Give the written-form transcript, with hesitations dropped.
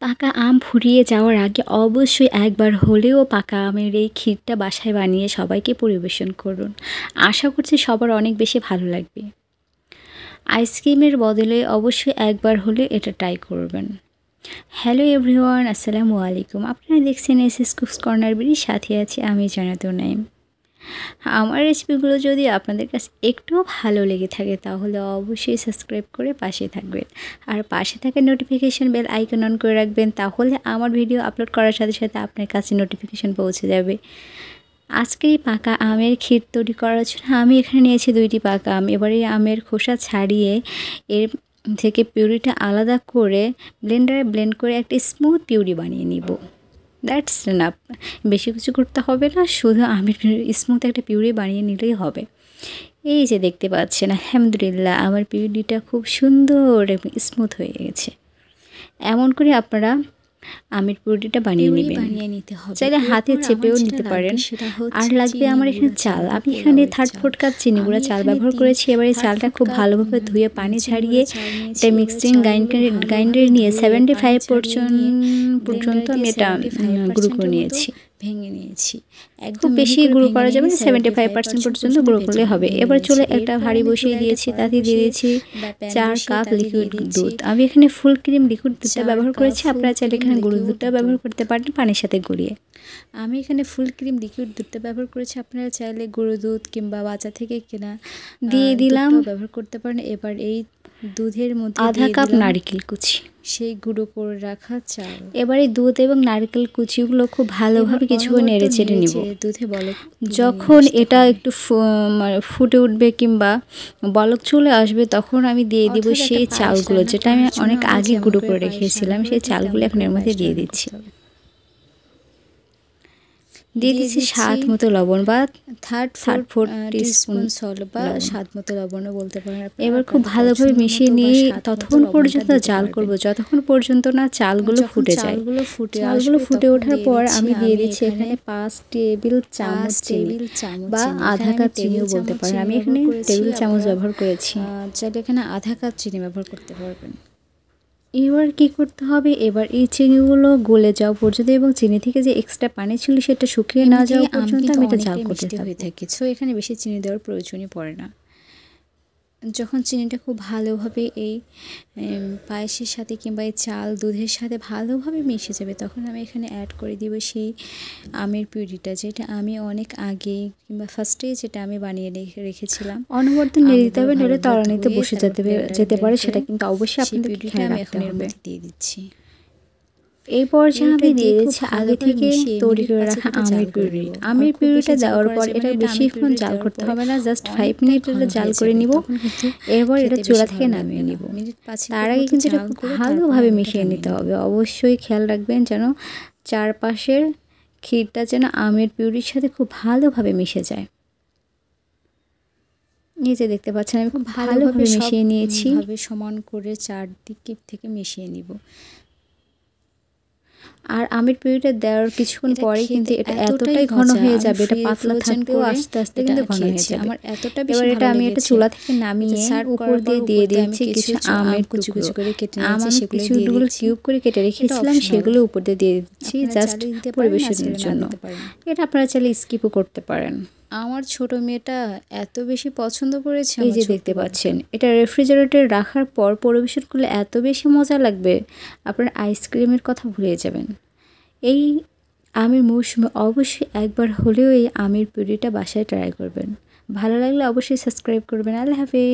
পাকা আম ফুরিয়ে যাওয়ার আগে অবশ্যই একবার হলেও পাকা আমের এই ক্ষীরটা বাসায় বানিয়ে সবাইকে পরিবেশন করুন। আশা করছি সবার অনেক বেশি ভালো লাগবে। আইসক্রিমের বদলে অবশ্যই একবার হলে এটা ট্রাই করবেন। হ্যালো এভরিওয়ান, আসসালামু আলাইকুম। আপনারা দেখছেন এসএস কুকস কর্নার বিড়ির সাথে আছি আমি জান্নাতুন নাইম। আমার রেসিপিগুলো যদি আপনাদের কাছে একটুও ভালো লেগে থাকে তাহলে অবশ্যই সাবস্ক্রাইব করে পাশে থাকবেন, আর পাশে থাকা নোটিফিকেশন বেল আইকন অন করে রাখবেন, তাহলে আমার ভিডিও আপলোড করার সাথে সাথে আপনার কাছে নোটিফিকেশন পৌঁছে যাবে। আজকে এই পাকা আমের ক্ষীর তৈরি করার জন্য আমি এখানে নিয়েছি 2টি পাকা আম। এবারে আমের খোসা ছাড়িয়ে এর থেকে পিউরিটা আলাদা করে ব্লেন্ডারে ব্লেন্ড করে একটা স্মুথ পিউরি বানিয়ে নিব। দ্যাটস এনাফ, বেশি কিছু করতে হবে না, শুধু আমের স্মুথ একটা পিউরি বানিয়ে নিলেই হবে। এই যে দেখতে পাচ্ছেন, আলহামদুলিল্লাহ আমার পিউরিটা খুব সুন্দর এবং স্মুথ হয়ে গেছে। এমন করে আপনারা আমের পিউরিটা বানিয়ে নিতে হবে। চাইলে হাতে চেপেও নিতে পারেন। আর লাগবে আমার এখানে চাল। আমি এখানে 3/4 কাপ চিনি গুঁড়া চাল ব্যবহার করেছি। এবারে চালটা খুব ভালোভাবে ধুয়ে পানি ছাড়িয়ে এটা মিক্সিং গ্রাইন্ডারে নিয়ে 75% পর্যন্ত আমি এটা গুঁড়ো করে নিয়েছি, ভেঙে নিয়েছি। একদম বেশি গুঁড়ো করা যাবে না, 75% পর্যন্ত গুঁড়ো করলে হবে। এবার চলে একটা হাঁড়ি বসিয়ে দিয়েছি, তাতে দিয়ে দিয়েছি 4 কাপ লিকুইড দুধ। আমি এখানে ফুল ক্রিম লিকুইড দুধটা ব্যবহার করেছি, আপনারা চাইলে এখানে গুঁড়ো দুধটা ব্যবহার করতে পারেন পানির সাথে গলিয়ে। আমি এখানে ফুল ক্রিম লিকুইড দুধটা ব্যবহার করেছি, আপনারা চাইলে গুঁড়ো দুধ কিংবা বাজার থেকে কেনা দিয়ে দিলাম ব্যবহার করতে পারেন। এবার এই দুধের মধ্যে আধা কাপ নারকেল কুচি, সেই গুঁড়ো করে রাখা চাল। এবারে দুধ এবং নারকেল কুচিগুলো খুব ভালোভাবে কিছুক্ষণ নেড়ে চেড়ে নিব। দুধে বলক যখন এটা একটু ফুটে উঠবে কিংবা বলক চলে আসবে, তখন আমি দিয়ে দিব সেই চালগুলো, যেটা আমি অনেক আগে গুঁড়ো করে রেখেছিলাম। সেই চালগুলো এখন এর মধ্যে দিয়ে দিচ্ছি। দিয়ে দিচ্ছি স্বাদ মতো লবণ বা 3/4 টিস্পুন সল্ট বা স্বাদ মতো লবণও বলতে পারেন। এবার খুব ভালোভাবে মিশিয়ে নিয়ে ততক্ষণ পর্যন্ত জাল করব যতক্ষণ পর্যন্ত না চালগুলো ফুটে যায়। চালগুলো ফুটে ওঠার পর আমি দিয়ে দিচ্ছি এখানে 5 টেবিল চামচ বা আধা কাপ চিনিও বলতে পারেন। আমি এখানে টেবিল চামচ ব্যবহার করেছি, চাইলে এখানে আধা কাপ চিনি ব্যবহার করতে পারবেন। এবার কি করতে হবে, এবার এই চিনিগুলো গলে যাওয়া পর্যন্ত এবং চিনি থেকে যে এক্সট্রা পানি ছিল সেটা শুকিয়ে না যাওয়া পর্যন্ত আমি এটা জাল করতে হয়ে থাকি। সো এখানে বেশি চিনি দেওয়ার প্রয়োজনই পড়ে না। যখন চিনিটা খুব ভালোভাবে এই পায়েসের সাথে কিংবা এই চাল দুধের সাথে ভালোভাবে মিশে যাবে, তখন আমি এখানে অ্যাড করে দিব সেই আমের পিউরিটা, যেটা আমি অনেক আগে কিংবা ফার্স্টেই যেটা আমি বানিয়ে রেখেছিলাম। অনবরত নেড়ে দিতে হবে, নইলে তলানিতে বসে যেতে পারে, সেটা কিন্তু অবশ্যই আপনাদের খেয়াল রাখতে হবে। দিয়ে দিচ্ছি। এই পর্যায়ে আমি দিয়ে দিচ্ছি আগে থেকে তৈরি করে রাখা আমের পিউরি। আমের পিউরিটা দেওয়ার পর এটা বেশিক্ষণ জাল করতে হবে না, জাস্ট 5 মিনিট এটা জাল করে নিব। এরপর এটা চুলা থেকে নামিয়ে নিব। তার আগে কিন্তু এটা খুব ভালোভাবে মিশিয়ে নিতে হবে। অবশ্যই খেয়াল রাখবেন যেন চারপাশের ক্ষীরটা যেন আমের পিউরির সাথে খুব ভালোভাবে মিশে যায়। এই যে দেখতে পাচ্ছেন আমি খুব ভালোভাবে মিশিয়ে নিয়েছি, সমান করে চারদিক থেকে মিশিয়ে নিব। আর আমের পিউরিটা দেওয়ার কিছুক্ষণ পরে কিন্তু এটা এতটাই ঘন হয়ে যাবে, এটা পাতলা থাকতেও আস্তে আস্তে কিন্তু ঘন হয়ে যাবে। আমার এতটা বেশি এবার এটা আমি এটা চুলা থেকে নামিয়ে উপর দিয়ে দিয়েছি কিছু আমের কুচি করে কেটে নিয়েছি, সেগুলো কিউব করে কেটে রেখেছিলাম, সেগুলো উপর দিয়ে দিচ্ছি জাস্ট পরিবেশনের জন্য। এটা আপনারা চাইলে স্কিপও করতে পারেন। আমার ছোট মেয়েটা এত বেশি পছন্দ করেছে, এই যে দেখতে পাচ্ছেন। এটা রেফ্রিজারেটরে রাখার পর পরিবেশন করলে এত বেশি মজা লাগবে, আপনার আইসক্রিমের কথা ভুলে যাবেন। এই আমের মৌসুমে অবশ্যই একবার হলেও এই আমের পিউরিটা বাসায় ট্রাই করবেন। ভালো লাগলে অবশ্যই সাবস্ক্রাইব করবেন। আল্লাহ হাফেজ।